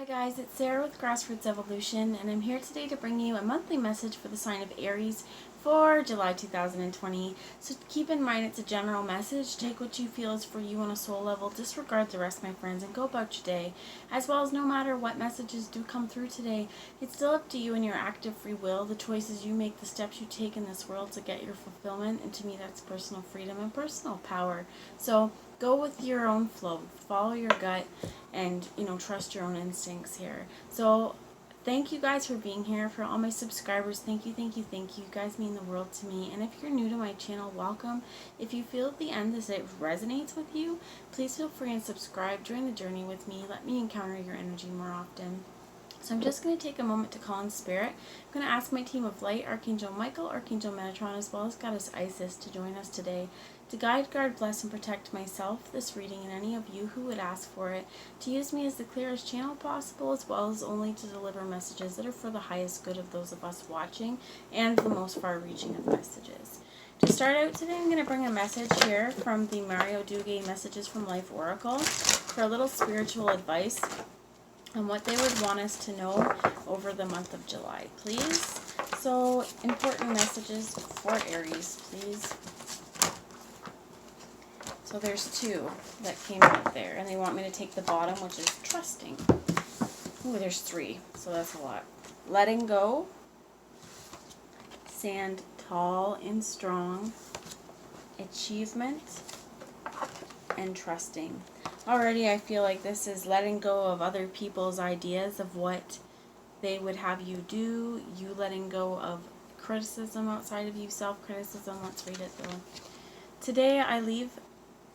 Hi guys, it's Sarah with Grassroots Evolution, and I'm here today to bring you a monthly message for the sign of Aries for July 2020. So keep in mind it's a general message. Take what you feel is for you on a soul level. Disregard the rest, my friends, and go about your day. As well as no matter what messages do come through today, it's still up to you and your active free will, the choices you make, the steps you take in this world to get your fulfillment. And to me, that's personal freedom and personal power. So go with your own flow. Follow your gut and, trust your own instincts here. So thank you guys for being here. For all my subscribers, thank you, thank you, thank you. You guys mean the world to me. And if you're new to my channel, welcome. If you feel at the end this it resonates with you, please feel free and subscribe. Join the journey with me. Let me encounter your energy more often. So I'm just going to take a moment to call in spirit. I'm going to ask my team of light, Archangel Michael, Archangel Metatron, as well as Goddess Isis to join us today to guide, guard, bless, and protect myself, this reading, and any of you who would ask for it, to use me as the clearest channel possible, as well as only to deliver messages that are for the highest good of those of us watching and the most far-reaching of messages. To start out today, I'm going to bring a message here from the Mario Dugue Messages from Life Oracle for a little spiritual advice on what they would want us to know over the month of July, please. So, important messages for Aries, please. So there's two that came out there, and they want me to take the bottom, which is trusting. Ooh, there's three, so that's a lot. Letting go, stand tall and strong, achievement, and trusting. Already I feel like this is letting go of other people's ideas of what they would have you do, you letting go of criticism outside of you, self-criticism. Let's read it though. Today I leave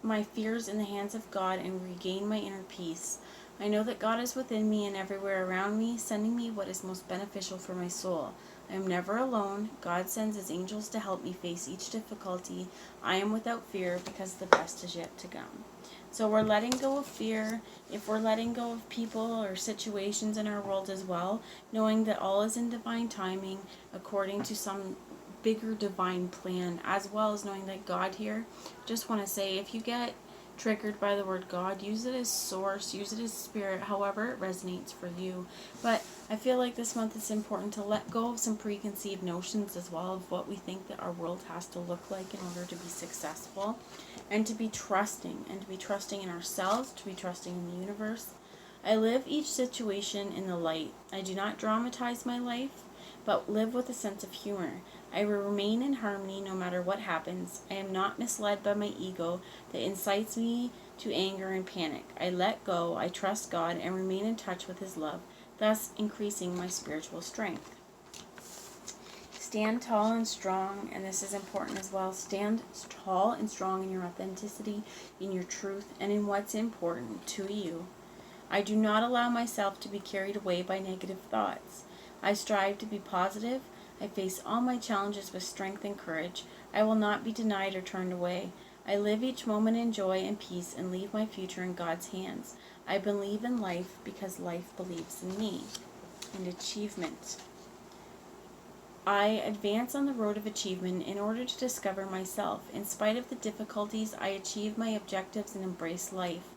my fears in the hands of God and regain my inner peace. I know that God is within me and everywhere around me, sending me what is most beneficial for my soul. I am never alone. God sends his angels to help me face each difficulty. I am without fear because the best is yet to come. So we're letting go of fear. If we're letting go of people or situations in our world as well, knowing that all is in divine timing according to some bigger divine plan, as well as knowing that God here, just want to say, if you get triggered by the word God, use it as source, use it as spirit, however it resonates for you. But I feel like this month it's important to let go of some preconceived notions as well of what we think that our world has to look like in order to be successful, and to be trusting, and to be trusting in ourselves, to be trusting in the universe. I live each situation in the light. I do not dramatize my life, but live with a sense of humor. I will remain in harmony no matter what happens. I am not misled by my ego that incites me to anger and panic. I let go, I trust God, and remain in touch with his love, thus increasing my spiritual strength. Stand tall and strong, and this is important as well. Stand tall and strong in your authenticity, in your truth, and in what's important to you. I do not allow myself to be carried away by negative thoughts. I strive to be positive. I face all my challenges with strength and courage. I will not be denied or turned away. I live each moment in joy and peace and leave my future in God's hands. I believe in life because life believes in me. And achievement. I advance on the road of achievement in order to discover myself. In spite of the difficulties, I achieve my objectives and embrace life.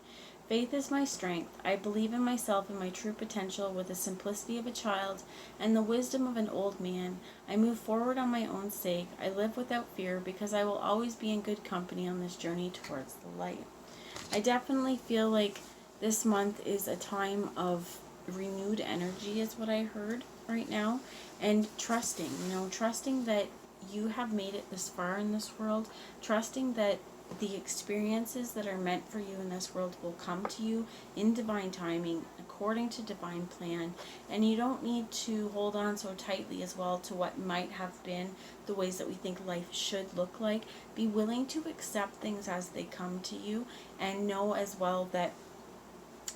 Faith is my strength. I believe in myself and my true potential with the simplicity of a child and the wisdom of an old man. I move forward on my own sake. I live without fear because I will always be in good company on this journey towards the light. I definitely feel like this month is a time of renewed energy is what I heard right now. And trusting, trusting that you have made it this far in this world. Trusting that the experiences that are meant for you in this world will come to you in divine timing, according to divine plan, and you don't need to hold on so tightly as well to what might have been the ways that we think life should look like. Be willing to accept things as they come to you, and know as well that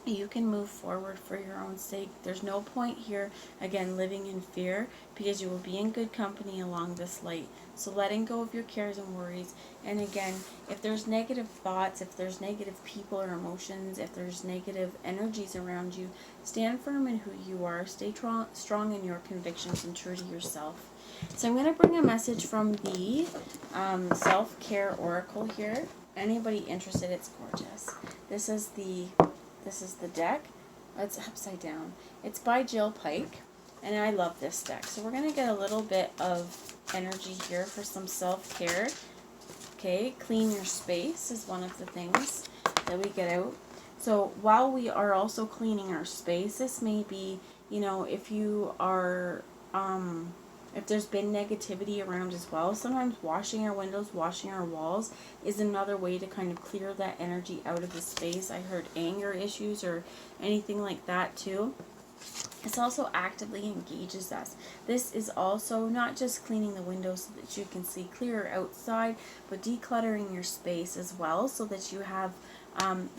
you can move forward for your own sake. There's no point here, again, living in fear, because you will be in good company along this light. So letting go of your cares and worries. And again, if there's negative thoughts, if there's negative people or emotions, if there's negative energies around you, stand firm in who you are. Stay strong in your convictions and true to yourself. So I'm going to bring a message from the Self-Care Oracle here. Anybody interested, it's gorgeous. This is the deck. It's upside down. It's by Jill Pike, and I love this deck. So we're going to get a little bit of energy here for some self-care. Okay, clean your space is one of the things that we get out. So while we are also cleaning our space, this may be, you know, if you are, if there's been negativity around as well, sometimes washing our windows, washing our walls is another way to kind of clear that energy out of the space. I heard anger issues or anything like that too. This also actively engages us. This is also not just cleaning the windows so that you can see clearer outside, but decluttering your space as well so that you have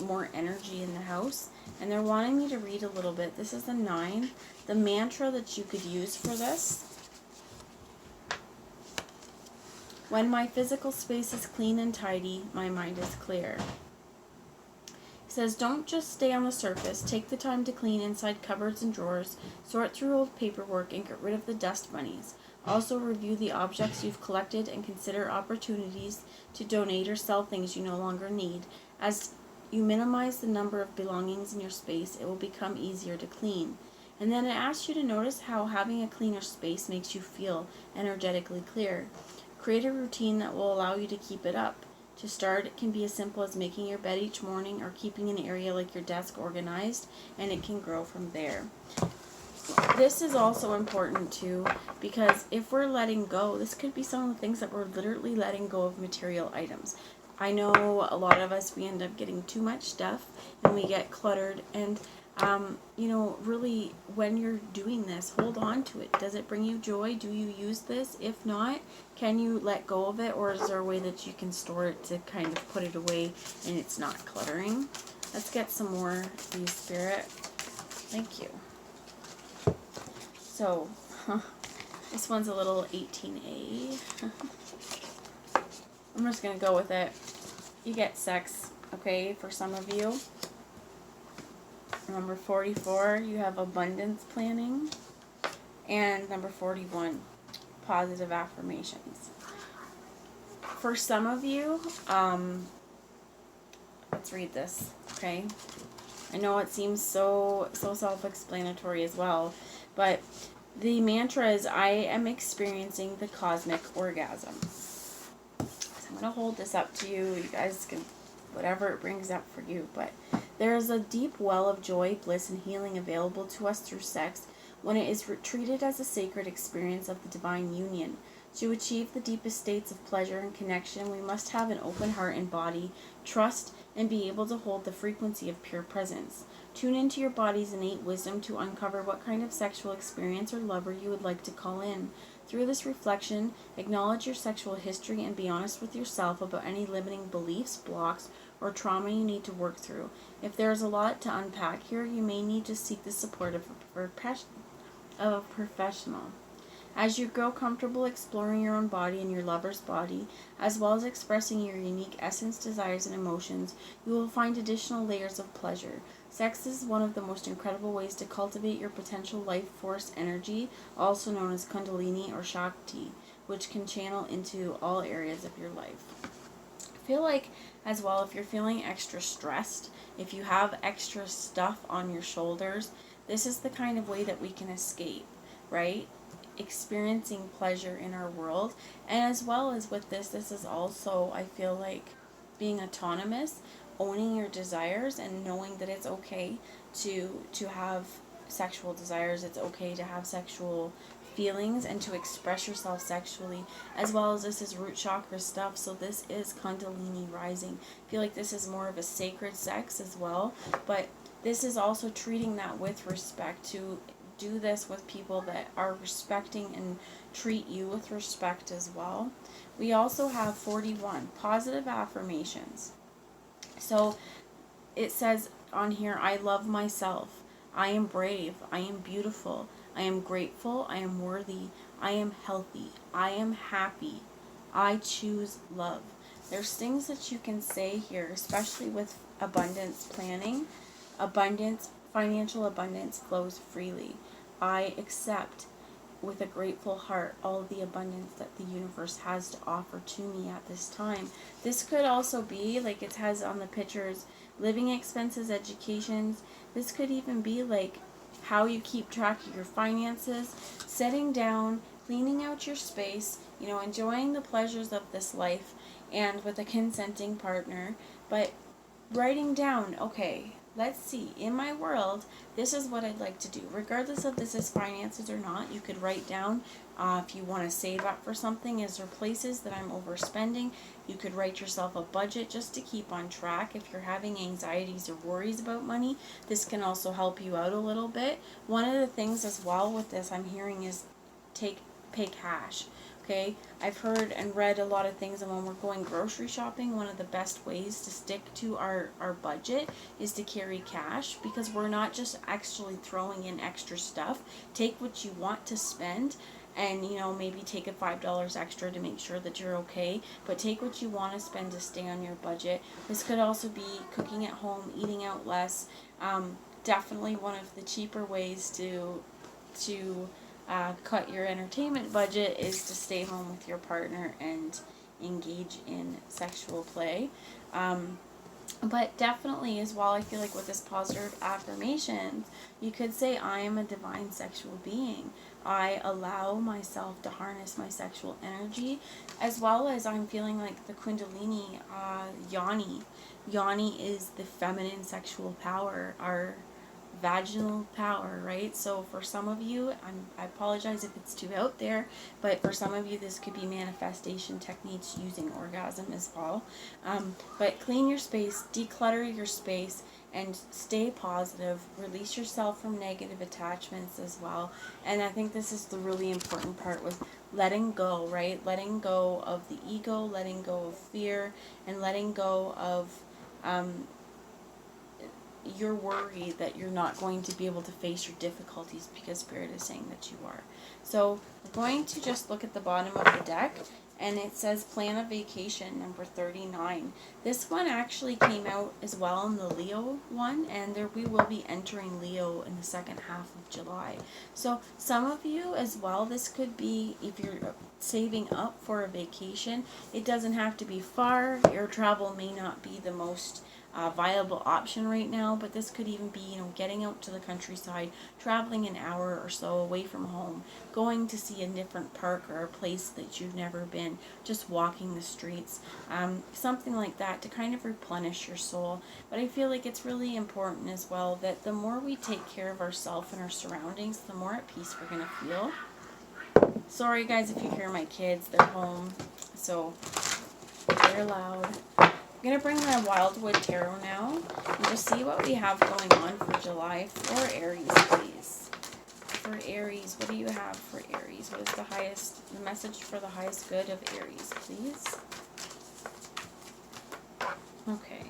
more energy in the house. And they're wanting me to read a little bit. This is the 9. The mantra that you could use for this: when my physical space is clean and tidy, my mind is clear. It says, don't just stay on the surface. Take the time to clean inside cupboards and drawers, sort through old paperwork, and get rid of the dust bunnies. Also review the objects you've collected and consider opportunities to donate or sell things you no longer need. As you minimize the number of belongings in your space, it will become easier to clean. And then it asks you to notice how having a cleaner space makes you feel energetically clear. Create a routine that will allow you to keep it up. To start, it can be as simple as making your bed each morning or keeping an area like your desk organized, and it can grow from there. This is also important too, because if we're letting go, this could be some of the things that we're literally letting go of material items. I know a lot of us, we end up getting too much stuff and we get cluttered, and you know, really, when you're doing this, hold on to it. Does it bring you joy? Do you use this? If not, can you let go of it, or is there a way that you can store it to kind of put it away and it's not cluttering? Let's get some more, please, Spirit. Thank you. So, this one's a little 18A. I'm just going to go with it. You get sex, okay, for some of you. Number 44, you have abundance planning. And number 41, positive affirmations. For some of you, let's read this, okay? I know it seems so self-explanatory as well, but the mantra is, I am experiencing the cosmic orgasm. So I'm going to hold this up to you. You guys can, whatever it brings up for you, but there is a deep well of joy, bliss, and healing available to us through sex when it is treated as a sacred experience of the divine union. To achieve the deepest states of pleasure and connection, we must have an open heart and body, trust, and be able to hold the frequency of pure presence. Tune into your body's innate wisdom to uncover what kind of sexual experience or lover you would like to call in. Through this reflection, acknowledge your sexual history and be honest with yourself about any limiting beliefs, blocks, or trauma you need to work through. If there is a lot to unpack here, you may need to seek the support of a professional. As you grow comfortable exploring your own body and your lover's body, as well as expressing your unique essence, desires, and emotions, you will find additional layers of pleasure. Sex is one of the most incredible ways to cultivate your potential life force energy, also known as Kundalini or Shakti, which can channel into all areas of your life. I feel like, as well, if you're feeling extra stressed, if you have extra stuff on your shoulders, this is the kind of way that we can escape, right? Experiencing pleasure in our world. And as well as with this is also, I feel like, being autonomous, owning your desires, and knowing that it's okay to have sexual desires, it's okay to have sexual feelings and to express yourself sexually, as well as this is root chakra stuff, so this is Kundalini rising. I feel like this is more of a sacred sex as well, but this is also treating that with respect, to do this with people that are respecting and treat you with respect as well. We also have 41, positive affirmations. So it says on here, I love myself. I am brave. I am beautiful. I am grateful. I am worthy. I am healthy. I am happy. I choose love. There's things that you can say here, especially with abundance planning. Abundance, financial abundance flows freely. I accept with a grateful heart all of the abundance that the universe has to offer to me at this time. This could also be, like it has on the pictures, living expenses, educations. This could even be like how you keep track of your finances, setting down, cleaning out your space, enjoying the pleasures of this life and with a consenting partner, but writing down, okay, let's see, in my world, this is what I'd like to do. Regardless of this is finances or not, you could write down if you want to save up for something. Is there places that I'm overspending? You could write yourself a budget just to keep on track. If you're having anxieties or worries about money, this can also help you out a little bit. One of the things as well with this I'm hearing is pay cash. Okay, I've heard and read a lot of things, and when we're going grocery shopping, one of the best ways to stick to our budget is to carry cash, because we're not just actually throwing in extra stuff. Take what you want to spend and maybe take a $5 extra to make sure that you're okay, but take what you want to spend to stay on your budget. This could also be cooking at home, eating out less. Definitely one of the cheaper ways to cut your entertainment budget is to stay home with your partner and engage in sexual play. But definitely as well, I feel like with this positive affirmations, you could say, I am a divine sexual being. I allow myself to harness my sexual energy, as well as I'm feeling like the Kundalini, Yoni. Yoni is the feminine sexual power, our vaginal power, right? So for some of you, I apologize if it's too out there, but for some of you this could be manifestation techniques using orgasm as well. But clean your space, declutter your space, and stay positive. Release yourself from negative attachments as well. And I think this is the really important part with letting go, right? Letting go of the ego, letting go of fear, and letting go of you're worried that you're not going to be able to face your difficulties, because Spirit is saying that you are. So we're going to just look at the bottom of the deck, and it says plan a vacation, number 39. This one actually came out as well in the Leo one, and we will be entering Leo in the second half of July. So some of you as well, this could be if you're saving up for a vacation. It doesn't have to be far. Air travel may not be the most viable option right now, but this could even be getting out to the countryside, traveling an hour or so away from home, going to see a different park or a place that you've never been, just walking the streets, something like that to kind of replenish your soul. But I feel like it's really important as well that the more we take care of ourselves and our surroundings, the more at peace we're going to feel. Sorry guys if you hear my kids, they're home, so they're loud. I'm going to bring my Wildwood Tarot now and just see what we have going on for July for Aries, please. For Aries, what do you have for Aries? What is the message for the highest good of Aries, please? Okay.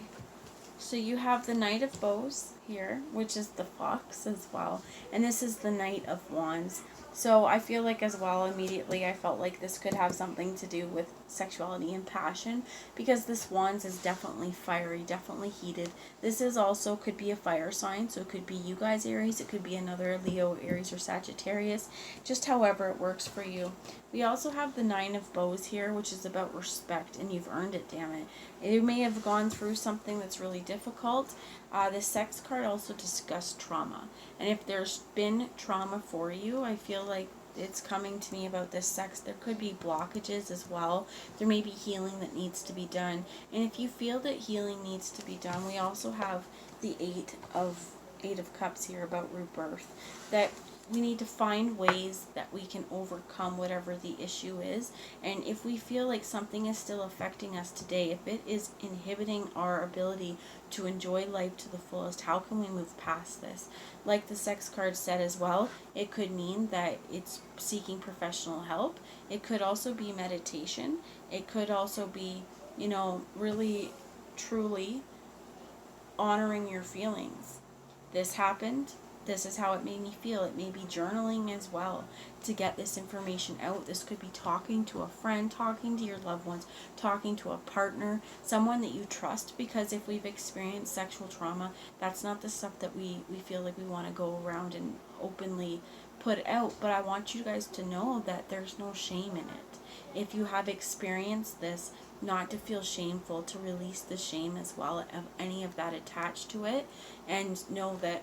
So you have the Knight of Bows here, which is the Fox as well. And this is the Knight of Wands. So I feel like as well, immediately I felt like this could have something to do with sexuality and passion, because this Wands is definitely fiery, definitely heated. This is also could be a fire sign, so it could be you guys Aries, it could be another Leo, Aries, or Sagittarius, just however it works for you. We also have the Nine of Bows here, which is about respect, and you've earned it, damn it. You may have gone through something that's really difficult. The Sex card also discussed trauma, and if there's been trauma for you, I feel like it's coming to me about this Sex. There could be blockages as well. There may be healing that needs to be done, and if you feel that healing needs to be done, we also have the Eight of Cups here about rebirth, that we need to find ways that we can overcome whatever the issue is. And if we feel like something is still affecting us today, if it is inhibiting our ability to enjoy life to the fullest, how can we move past this? Like the Sex card said as well, it could mean that it's seeking professional help. It could also be meditation. It could also be, really, truly honoring your feelings. This happened. This is how it made me feel. It may be journaling as well to get this information out. This could be talking to a friend, talking to your loved ones, talking to a partner, someone that you trust, because if we've experienced sexual trauma, that's not the stuff that we feel like we want to go around and openly put out, but I want you guys to know that there's no shame in it. If you have experienced this, not to feel shameful, to release the shame as well of any of that attached to it, and know that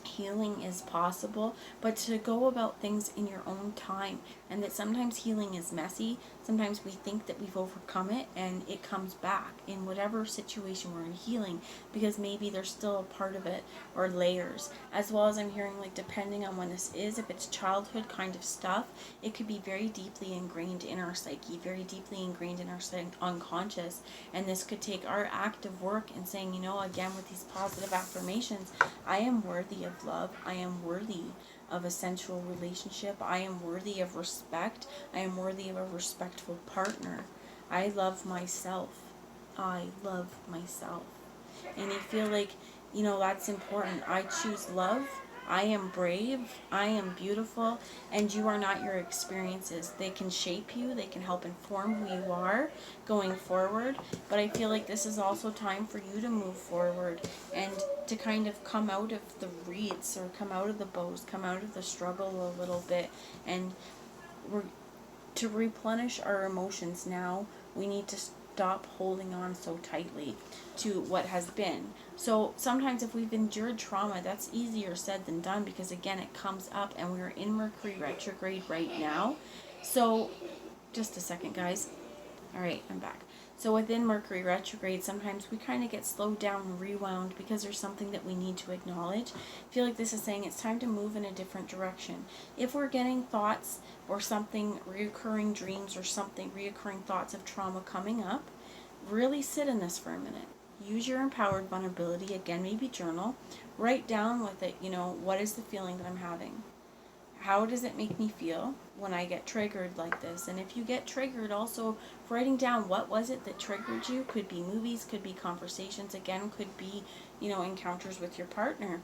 healing is possible, but to go about things in your own time, and that sometimes healing is messy. Sometimes we think that we've overcome it and it comes back in whatever situation we're in healing, because maybe there's still a part of it or layers, as well as I'm hearing like depending on when this is, if it's childhood kind of stuff, it could be very deeply ingrained in our psyche, very deeply ingrained in our unconscious, and this could take our active work and saying, you know, again with these positive affirmations, I am worthy of love, I am worthy of a sensual relationship, I am worthy of respect, I am worthy of a respectful partner, I love myself, I love myself. And you feel like, you know, that's important. I choose love, I am brave, I am beautiful, and you are not your experiences. They can shape you, they can help inform who you are going forward, but I feel like this is also time for you to move forward and to kind of come out of the reeds, or come out of the bows, come out of the struggle a little bit, and to replenish our emotions now, we need to stop holding on so tightly to what has been. So sometimes if we've endured trauma, that's easier said than done, because again, it comes up, and we're in Mercury retrograde right now. So just a second, guys. All right, I'm back. So within Mercury retrograde, sometimes we kind of get slowed down and rewound because there's something that we need to acknowledge. I feel like this is saying it's time to move in a different direction. If we're getting thoughts or something, reoccurring dreams or something, reoccurring thoughts of trauma coming up, really sit in this for a minute. Use your empowered vulnerability. Again, maybe journal. Write down with it, you know, what is the feeling that I'm having? How does it make me feel when I get triggered like this? And if you get triggered, also writing down what was it that triggered you. Could be movies, could be conversations, again, could be, you know, encounters with your partner.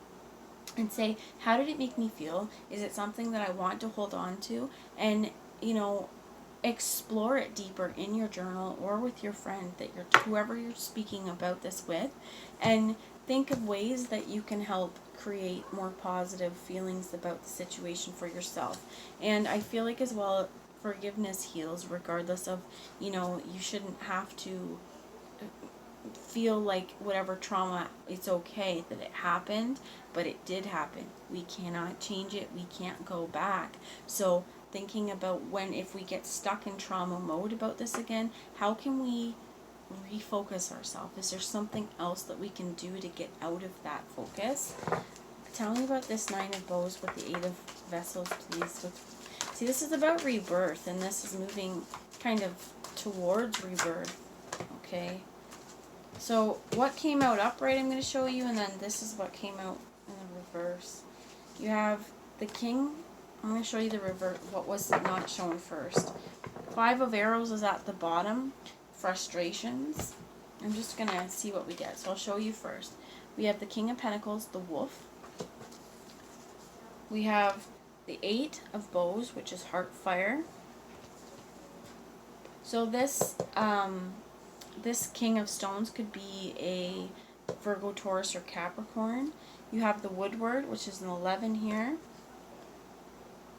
And say, how did it make me feel? Is it something that I want to hold on to? And, you know, explore it deeper in your journal or with your friend that whoever you're speaking about this with, and think of ways that you can help create more positive feelings about the situation for yourself. And I feel like as well, forgiveness heals regardless of, you know, you shouldn't have to feel like whatever trauma, it's okay that it happened, but it did happen. We cannot change it. We can't go back. So thinking about if we get stuck in trauma mode about this again, how can we refocus ourselves? Is there something else that we can do to get out of that focus? Tell me about this Nine of Bows with the Eight of Vessels, please. See, this is about rebirth, and this is moving kind of towards rebirth. Okay. So what came out upright I'm going to show you, and then this is what came out in the reverse. You have the King. I'm going to show you the reverse, what was not shown first. Five of Arrows is at the bottom. Frustrations. I'm just going to see what we get. So I'll show you first. We have the King of Pentacles, the Wolf. We have the Eight of Bows, which is Heart Fire. So this King of Stones could be a Virgo, Taurus, or Capricorn. You have the Woodward, which is an 11 here.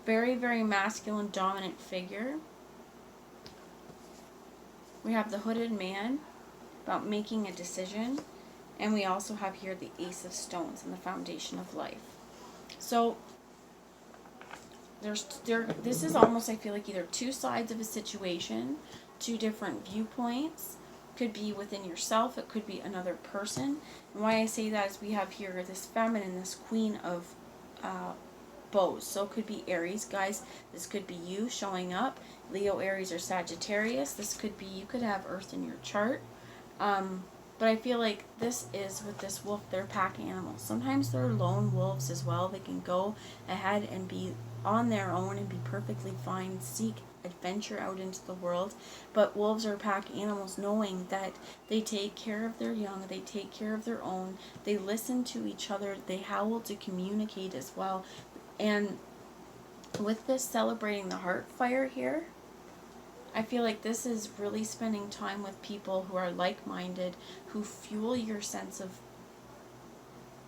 Very, very masculine, dominant figure. We have the Hooded Man, about making a decision. And we also have here the Ace of Stones and the Foundation of Life. So this is almost, I feel like, either two sides of a situation, two different viewpoints. Could be within yourself, it could be another person. And why I say that is we have here this feminine, this Queen of Bows. So it could be Aries, guys. This could be you showing up. Leo, Aries, or Sagittarius. This could be, you could have Earth in your chart. But I feel like this is, with this wolf, they're pack animals. Sometimes they're lone wolves as well. They can go ahead and be on their own and be perfectly fine, seek adventure out into the world. But wolves are pack animals, knowing that they take care of their young, they take care of their own, they listen to each other, they howl to communicate as well. And with this celebrating the heart fire here, I feel like this is really spending time with people who are like-minded, who fuel your sense of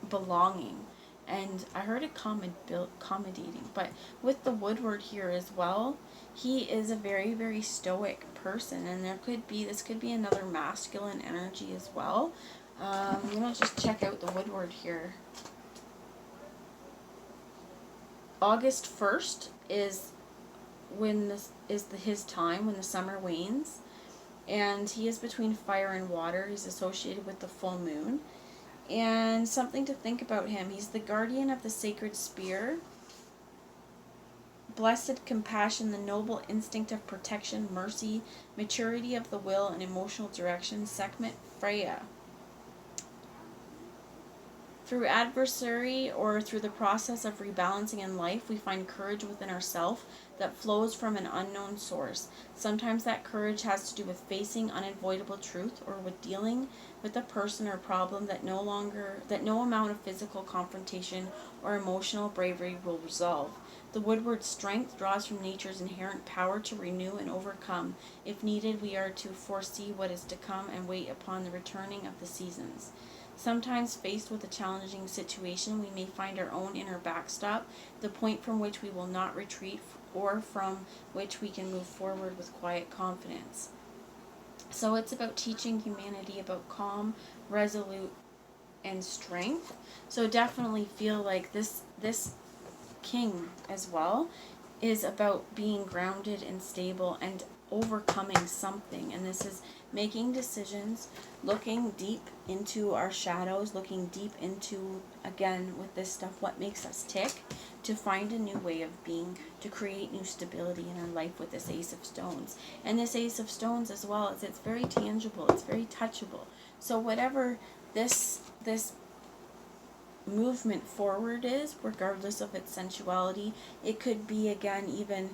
belonging. and I heard it accommodating, but with the Woodward here as well, he is a very, very stoic person, and this could be another masculine energy as well. I'm going to just check out the Woodward here. August 1st is his time when the summer wanes, and he is between fire and water. He's associated with the full moon. And something to think about him: he's the guardian of the sacred spear, blessed compassion, the noble instinct of protection, mercy, maturity of the will, and emotional direction, Sekhmet Freya. Through adversary or through the process of rebalancing in life, we find courage within ourselves that flows from an unknown source. Sometimes that courage has to do with facing unavoidable truth, or with dealing with a person or problem that no amount of physical confrontation or emotional bravery will resolve. The Woodward strength draws from nature's inherent power to renew and overcome. If needed, we are to foresee what is to come and wait upon the returning of the seasons. Sometimes faced with a challenging situation, we may find our own inner backstop, the point from which we will not retreat or from which we can move forward with quiet confidence. So it's about teaching humanity about calm, resolute, and strength. So definitely feel like this king as well is about being grounded and stable and overcoming something. And this is making decisions, looking deep into our shadows, looking deep into, again, with this stuff, what makes us tick, to find a new way of being, to create new stability in our life with this Ace of Stones. And this Ace of Stones as well, is it's very tangible, it's very touchable. So whatever this movement forward is, regardless of its sensuality, it could be, again, even,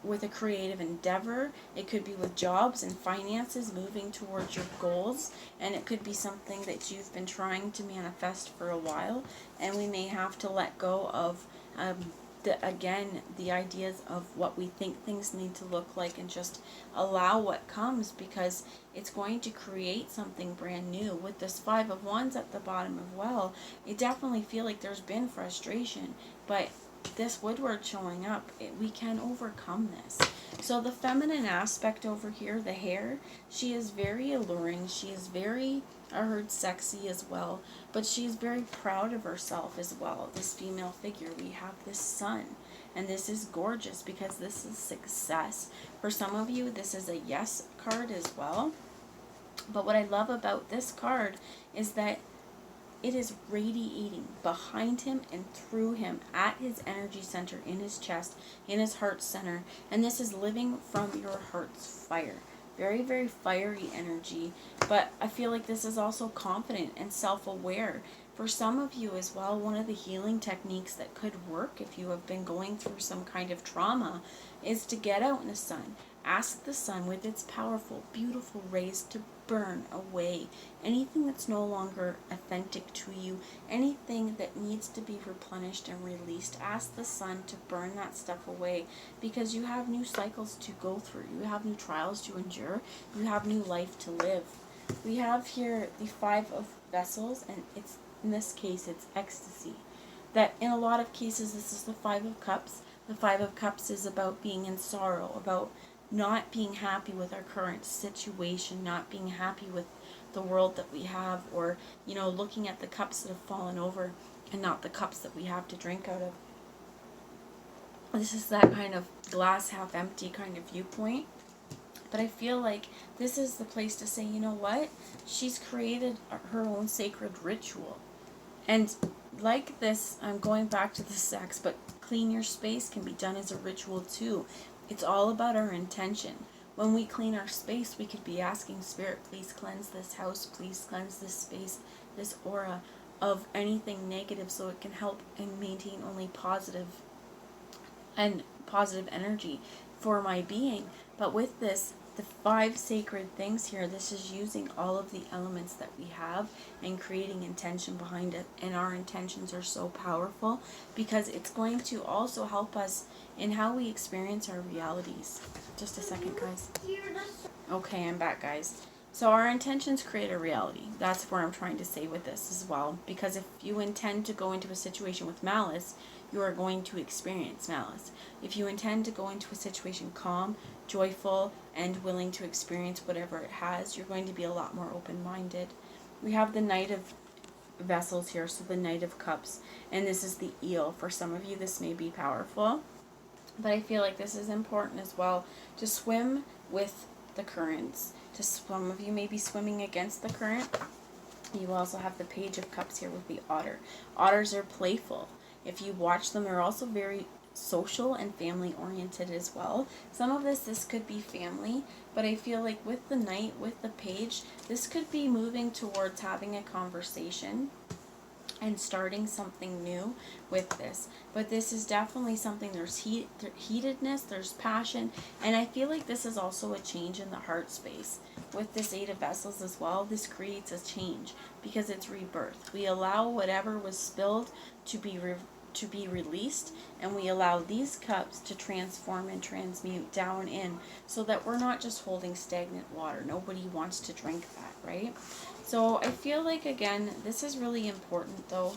with a creative endeavor, it could be with jobs and finances, moving towards your goals, and it could be something that you've been trying to manifest for a while, and we may have to let go of the ideas of what we think things need to look like, and just allow what comes, because it's going to create something brand new. With this Five of Wands at the bottom of well, you definitely feel like there's been frustration, but this Woodward showing up, we can overcome this. So the feminine aspect over here, the hair, she is very alluring. She is very, I heard, sexy as well, but she's very proud of herself as well. This female figure, we have this sun, and this is gorgeous because this is success. For some of you, this is a yes card as well. But what I love about this card is that it is radiating behind him and through him at his energy center, in his chest, in his heart center. And this is living from your heart's fire. Very, very fiery energy. But I feel like this is also confident and self-aware. For some of you as well, one of the healing techniques that could work if you have been going through some kind of trauma is to get out in the sun. Ask the sun with its powerful, beautiful rays to burn away anything that's no longer authentic to you, anything that needs to be replenished and released. Ask the sun to burn that stuff away, because you have new cycles to go through, you have new trials to endure, you have new life to live. We have here the Five of Vessels, and it's, in this case, it's ecstasy. That in a lot of cases, this is the Five of Cups. The Five of Cups is about being in sorrow, about not being happy with our current situation, not being happy with the world that we have, or, looking at the cups that have fallen over and not the cups that we have to drink out of. This is that kind of glass half empty kind of viewpoint. But I feel like this is the place to say, you know what? She's created her own sacred ritual. And like this, I'm going back to the sex, but clean your space can be done as a ritual too. It's all about our intention. When we clean our space, we could be asking Spirit, please cleanse this house, please cleanse this space, this aura of anything negative, so it can help and maintain only positive energy for my being. But with this, the 5 sacred things here, this is using all of the elements that we have and creating intention behind it. And our intentions are so powerful because it's going to also help us in how we experience our realities. Just a second, guys. Okay, I'm back, guys. So our intentions create a reality. That's what I'm trying to say with this as well. Because if you intend to go into a situation with malice, you are going to experience malice. If you intend to go into a situation calm, joyful, and willing to experience whatever it has, you're going to be a lot more open-minded. We have the Knight of Vessels here, so the Knight of Cups, and this is the eel. For some of you, this may be powerful, but I feel like this is important as well, to swim with the currents. To some of you may be swimming against the current. You also have the Page of Cups here with the otter. Otters are playful. If you watch them, they're also very social and family oriented as well. Some of this could be family, but I feel like with the Knight, with the Page, this could be moving towards having a conversation and starting something new with this. But this is definitely something, there's heatedness, there's passion, and I feel like this is also a change in the heart space. With this Eight of Vessels as well, this creates a change because it's rebirth. We allow whatever was spilled to be released, and we allow these cups to transform and transmute down in, so that we're not just holding stagnant water. Nobody wants to drink that, right? So I feel like, again, this is really important though,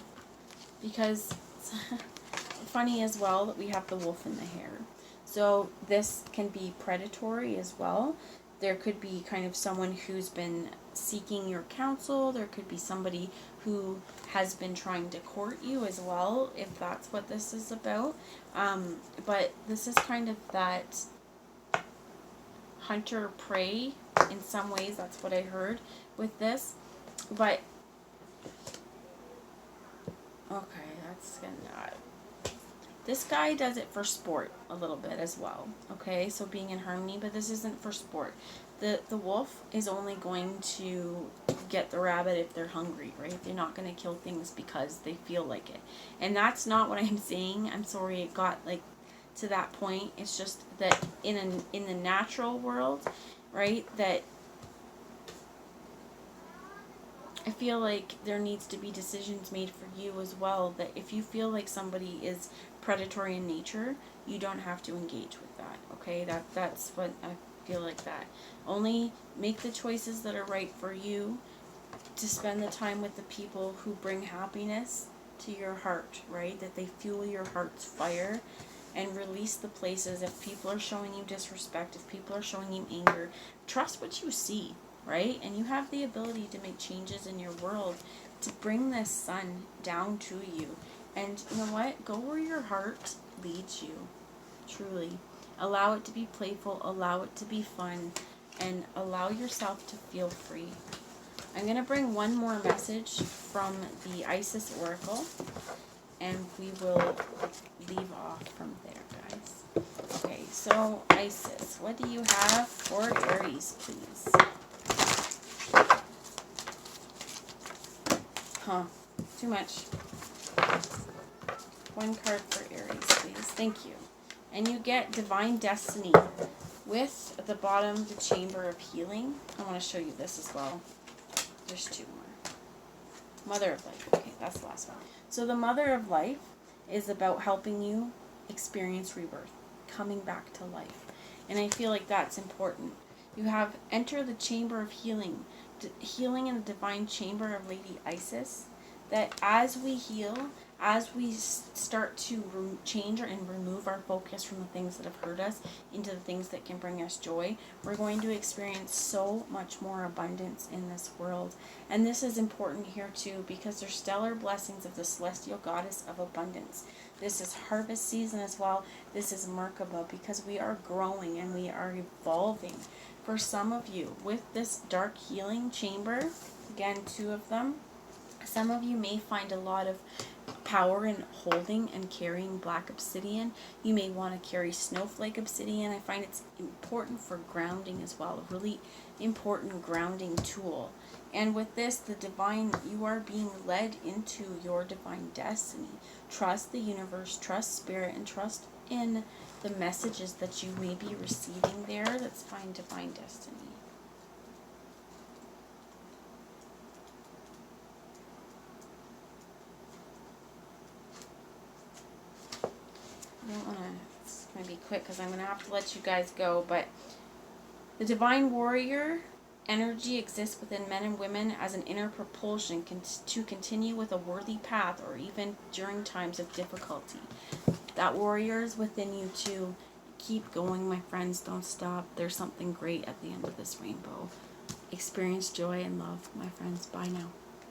because it's funny as well that we have the wolf and the hare. So this can be predatory as well. There could be kind of someone who's been seeking your counsel. There could be somebody who has been trying to court you as well, if that's what this is about. But this is kind of that hunter-prey in some ways. That's what I heard with this. But, okay, that's gonna... This guy does it for sport a little bit as well, okay? So being in harmony, but this isn't for sport. The wolf is only going to get the rabbit if they're hungry, right? They're not going to kill things because they feel like it. And that's not what I'm saying. I'm sorry it got like to that point. It's just that in the natural world, right, that I feel like there needs to be decisions made for you as well, that if you feel like somebody is predatory in nature, you don't have to engage with that, okay? That's what I feel like that. Only make the choices that are right for you, to spend the time with the people who bring happiness to your heart, right? That they fuel your heart's fire, and release the places. If people are showing you disrespect, if people are showing you anger, trust what you see, right? And you have the ability to make changes in your world, to bring this sun down to you. And you know what? Go where your heart leads you, truly. Allow it to be playful, allow it to be fun, and allow yourself to feel free. I'm going to bring one more message from the Isis Oracle, and we will leave off from there, guys. Okay, so Isis, what do you have for Aries, please? Too much. One card for Aries, please. Thank you. And you get Divine Destiny with at the bottom the Chamber of Healing. I want to show you this as well. There's two more. Mother of Life. Okay, that's the last one. So the Mother of Life is about helping you experience rebirth, coming back to life. And I feel like that's important. You have Enter the Chamber of Healing. Healing in the Divine Chamber of Lady Isis. That as we heal, as we start to change and remove our focus from the things that have hurt us into the things that can bring us joy, we're going to experience so much more abundance in this world. And this is important here too, because there's stellar blessings of the celestial goddess of abundance. This is harvest season as well. This is Merkaba, because we are growing and we are evolving. For some of you, with this dark healing chamber, again, two of them, some of you may find a lot of power in holding and carrying black obsidian. You may want to carry snowflake obsidian. I find it's important for grounding as well, a really important grounding tool. And with this, the divine, you are being led into your divine destiny. Trust the universe, trust spirit, and trust in the messages that you may be receiving there. Let's find divine destiny. I don't want to, it's going to be quick because I'm going to have to let you guys go, but the Divine Warrior Energy exists within men and women as an inner propulsion to continue with a worthy path or even during times of difficulty. That warrior is within you too. Keep going, my friends. Don't stop. There's something great at the end of this rainbow. Experience joy and love, my friends. Bye now.